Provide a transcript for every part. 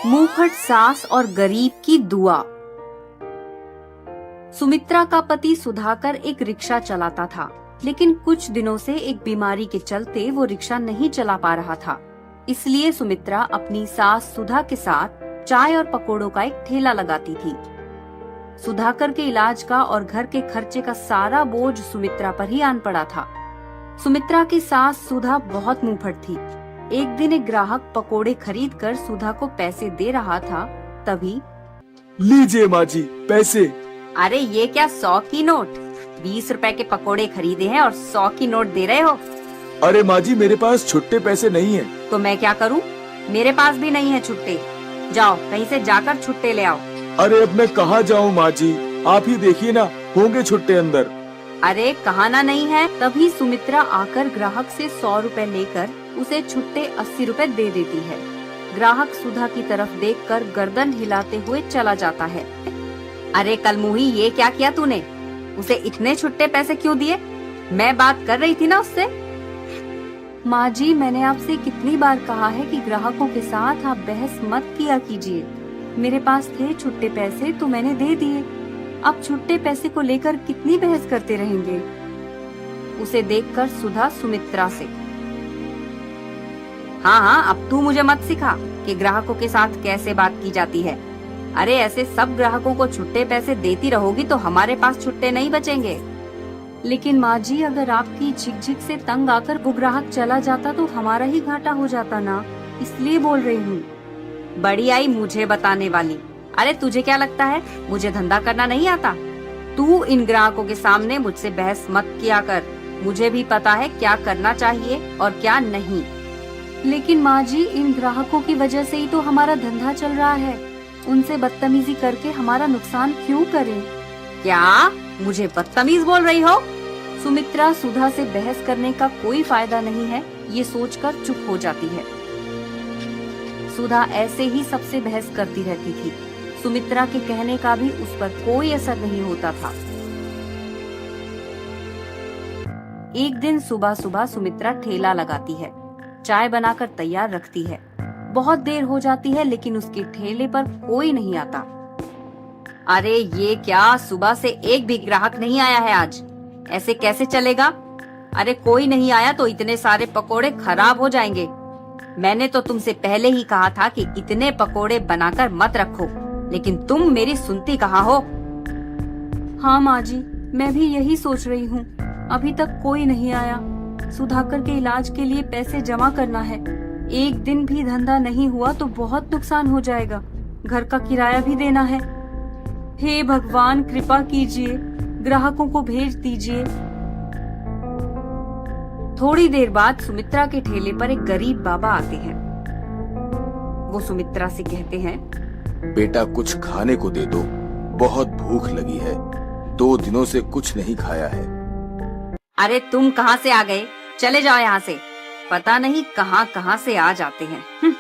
मुंहफट सास और गरीब की दुआ। सुमित्रा का पति सुधाकर एक रिक्शा चलाता था, लेकिन कुछ दिनों से एक बीमारी के चलते वो रिक्शा नहीं चला पा रहा था। इसलिए सुमित्रा अपनी सास सुधा के साथ चाय और पकोड़ों का एक ठेला लगाती थी। सुधाकर के इलाज का और घर के खर्चे का सारा बोझ सुमित्रा पर ही आन पड़ा था। सुमित्रा की सास सुधा बहुत मुंहफट थी। एक दिन एक ग्राहक पकोड़े खरीद कर सुधा को पैसे दे रहा था, तभी लीजिए माँ जी पैसे। अरे ये क्या 100 की नोट? 20 रुपए के पकोड़े खरीदे हैं और 100 की नोट दे रहे हो? अरे माँ जी मेरे पास छुट्टे पैसे नहीं है। तो मैं क्या करूँ? मेरे पास भी नहीं है छुट्टे। जाओ कहीं से जाकर छुट्टे ले आओ। अरे अब मैं कहाँ जाऊँ माँ जी, आप ही देखिए ना, होंगे छुट्टे अंदर। अरे कहाना नहीं है। तभी सुमित्रा आकर ग्राहक से 100 रुपए लेकर उसे छुट्टे 80 रुपए दे देती है। ग्राहक सुधा की तरफ देखकर गर्दन हिलाते हुए चला जाता है। अरे कलमुही, ये क्या किया तूने? उसे इतने छुट्टे पैसे क्यों दिए? मैं बात कर रही थी ना उससे। माँ जी, मैंने आपसे कितनी बार कहा है कि ग्राहकों के साथ आप बहस मत किया कीजिए। मेरे पास थे छुट्टे पैसे तो मैंने दे दिए। अब छुट्टे पैसे को लेकर कितनी बहस करते रहेंगे? उसे देखकर सुधा सुमित्रा से, हाँ, अब तू मुझे मत सिखा कि ग्राहकों के साथ कैसे बात की जाती है। अरे ऐसे सब ग्राहकों को छुट्टे पैसे देती रहोगी तो हमारे पास छुट्टे नहीं बचेंगे। लेकिन माँ जी, अगर आपकी झिकझिक से तंग आकर वो ग्राहक चला जाता तो हमारा ही घाटा हो जाता ना, इसलिए बोल रही हूँ। बड़ी आई मुझे बताने वाली। अरे तुझे क्या लगता है मुझे धंधा करना नहीं आता? तू इन ग्राहकों के सामने मुझसे बहस मत किया कर। मुझे भी पता है क्या करना चाहिए और क्या नहीं। लेकिन माँ जी, इन ग्राहकों की वजह से ही तो हमारा धंधा चल रहा है। उनसे बदतमीजी करके हमारा नुकसान क्यों करें? क्या मुझे बदतमीज बोल रही हो? सुमित्रा सुधा से बहस करने का कोई फायदा नहीं है ये सोचकर चुप हो जाती है। सुधा ऐसे ही सबसे बहस करती रहती थी। सुमित्रा के कहने का भी उस पर कोई असर नहीं होता था। एक दिन सुबह सुबह सुमित्रा ठेला लगाती है, चाय बनाकर तैयार रखती है। बहुत देर हो जाती है लेकिन उसके ठेले पर कोई नहीं आता। अरे ये क्या, सुबह से एक भी ग्राहक नहीं आया है आज? ऐसे कैसे चलेगा? अरे कोई नहीं आया तो इतने सारे पकोड़े खराब हो जाएंगे। मैंने तो तुमसे पहले ही कहा था कि इतने पकोड़े बनाकर मत रखो, लेकिन तुम मेरी सुनती कहाँ हो? हाँ माँ जी, मैं भी यही सोच रही हूँ। अभी तक कोई नहीं आया। सुधाकर के इलाज के लिए पैसे जमा करना है। एक दिन भी धंधा नहीं हुआ तो बहुत नुकसान हो जाएगा। घर का किराया भी देना है। हे भगवान, कृपा कीजिए, ग्राहकों को भेज दीजिए। थोड़ी देर बाद सुमित्रा के ठेले पर एक गरीब बाबा आते हैं। वो सुमित्रा से कहते हैं, बेटा कुछ खाने को दे दो, बहुत भूख लगी है, 2 दिनों से कुछ नहीं खाया है। अरे तुम कहाँ से आ गए? चले जाओ यहाँ से। पता नहीं कहाँ कहाँ से आ जाते हैं।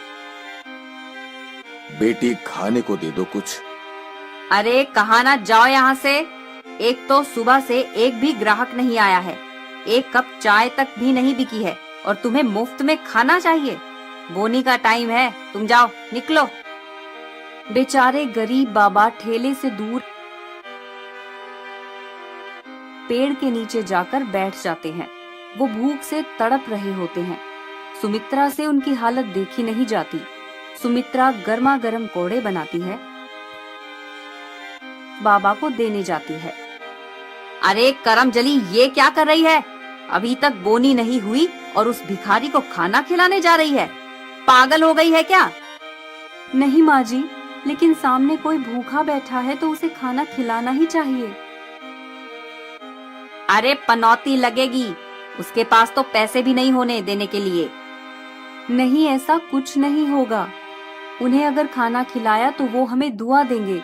बेटी खाने को दे दो कुछ। अरे कहा ना जाओ यहाँ से। एक तो सुबह से एक भी ग्राहक नहीं आया है, एक कप चाय तक भी नहीं बिकी है और तुम्हें मुफ्त में खाना चाहिए। बोनी का टाइम है, तुम जाओ, निकलो। बेचारे गरीब बाबा ठेले से दूर पेड़ के नीचे जाकर बैठ जाते हैं। वो भूख से तड़प रहे होते हैं। सुमित्रा से उनकी हालत देखी नहीं जाती। सुमित्रा गर्मा गर्म कोड़े बनाती है, बाबा को देने जाती है। अरे करमजली, ये क्या कर रही है? अभी तक बोनी नहीं हुई और उस भिखारी को खाना खिलाने जा रही है। पागल हो गई है क्या? नहीं माँ जी, लेकिन सामने कोई भूखा बैठा है तो उसे खाना खिलाना ही चाहिए। अरे पनौती लगेगी, उसके पास तो पैसे भी नहीं होने देने के लिए। नहीं, ऐसा कुछ नहीं होगा। उन्हें अगर खाना खिलाया तो वो हमें दुआ देंगे।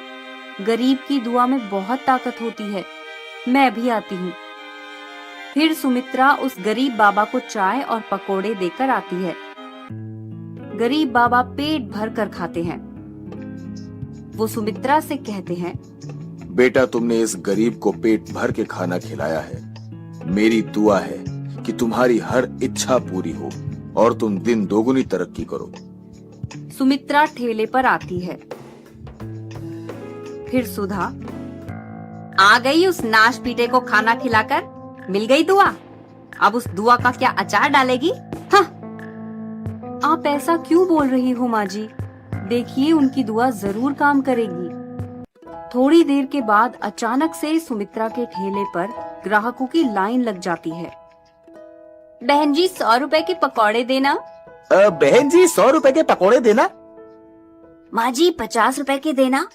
गरीब की दुआ में बहुत ताकत होती है। मैं भी आती हूँ। फिर सुमित्रा उस गरीब बाबा को चाय और पकोड़े देकर आती है। गरीब बाबा पेट भर कर खाते हैं। वो सुमित्रा से कहते हैं, बेटा तुमने इस गरीब को पेट भर के खाना खिलाया है। मेरी दुआ है कि तुम्हारी हर इच्छा पूरी हो और तुम दिन दोगुनी तरक्की करो। सुमित्रा ठेले पर आती है। फिर सुधा, आ गई उस नाश पीटे को खाना खिलाकर, मिल गई दुआ। अब उस दुआ का क्या अचार डालेगी? हाँ। आप ऐसा क्यों बोल रही हो माँ जी? देखिए उनकी दुआ जरूर काम करेगी। थोड़ी देर के बाद अचानक से सुमित्रा के ठेले पर ग्राहकों की लाइन लग जाती है। बहन जी 100 रुपए के पकौड़े देना। बहन जी 100 रुपए के पकोड़े देना। माँ जी 50 रुपए के देना।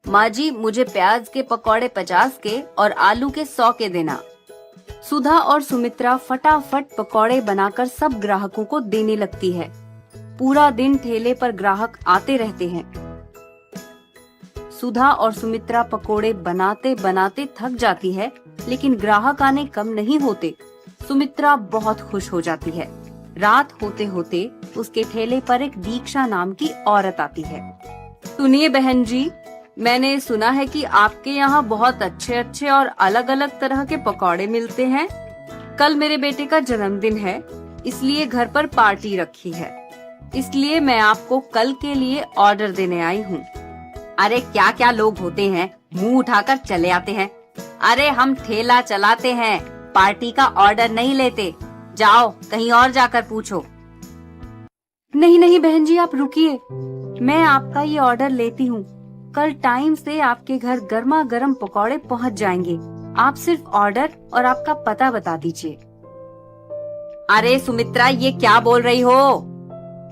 माँ जी मुझे प्याज के पकौड़े 50 के और आलू के 100 के देना। सुधा और सुमित्रा फटाफट पकौड़े बनाकर सब ग्राहकों को देने लगती है। पूरा दिन ठेले पर ग्राहक आते रहते हैं। सुधा और सुमित्रा पकोड़े बनाते बनाते थक जाती है, लेकिन ग्राहक आने कम नहीं होते। सुमित्रा बहुत खुश हो जाती है। रात होते होते उसके ठेले पर एक दीक्षा नाम की औरत आती है। सुनिए बहन जी, मैंने सुना है कि आपके यहाँ बहुत अच्छे अच्छे और अलग अलग तरह के पकौड़े मिलते हैं। कल मेरे बेटे का जन्मदिन है, इसलिए घर पर पार्टी रखी है। इसलिए मैं आपको कल के लिए ऑर्डर देने आई हूँ। अरे क्या क्या लोग होते हैं, मुंह उठाकर चले आते हैं। अरे हम ठेला चलाते हैं, पार्टी का ऑर्डर नहीं लेते। जाओ कहीं और जाकर पूछो। नहीं नहीं बहन जी, आप रुकिए, मैं आपका ये ऑर्डर लेती हूँ। कल टाइम से आपके घर गर्मा गर्म पकौड़े पहुँच जाएंगे। आप सिर्फ ऑर्डर और आपका पता बता दीजिए। अरे सुमित्रा, ये क्या बोल रही हो?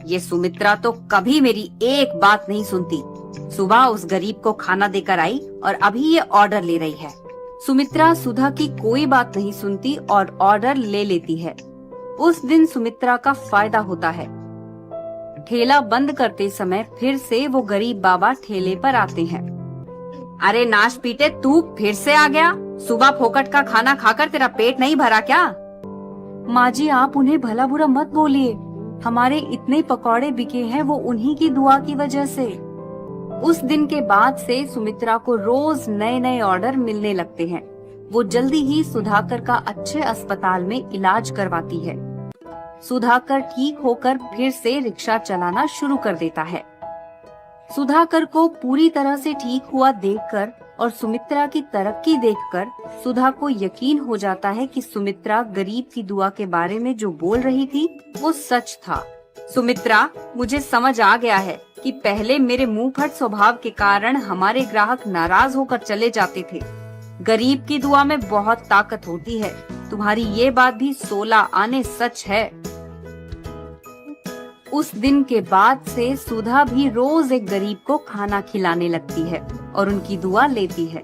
ये सुमित्रा तो कभी मेरी एक बात नहीं सुनती। सुबह उस गरीब को खाना देकर आई और अभी ये ऑर्डर ले रही है। सुमित्रा सुधा की कोई बात नहीं सुनती और ऑर्डर ले लेती है। उस दिन सुमित्रा का फायदा होता है। ठेला बंद करते समय फिर से वो गरीब बाबा ठेले पर आते हैं। अरे नाश पीटे, तू फिर से आ गया? सुबह फोकट का खाना खाकर तेरा पेट नहीं भरा क्या? माँ जी आप उन्हें भला बुरा मत बोलिए। हमारे इतने पकौड़े बिके हैं वो उन्हीं की दुआ की वजह से। उस दिन के बाद से सुमित्रा को रोज नए नए ऑर्डर मिलने लगते हैं। वो जल्दी ही सुधाकर का अच्छे अस्पताल में इलाज करवाती है। सुधाकर ठीक होकर फिर से रिक्शा चलाना शुरू कर देता है। सुधाकर को पूरी तरह से ठीक हुआ देखकर और सुमित्रा की तरक्की देखकर सुधा को यकीन हो जाता है कि सुमित्रा गरीब की दुआ के बारे में जो बोल रही थी वो सच था। सुमित्रा, मुझे समझ आ गया है कि पहले मेरे मुंहफट स्वभाव के कारण हमारे ग्राहक नाराज होकर चले जाते थे। गरीब की दुआ में बहुत ताकत होती है। तुम्हारी ये बात भी 16 आने सच है। उस दिन के बाद से सुधा भी रोज एक गरीब को खाना खिलाने लगती है और उनकी दुआ लेती है।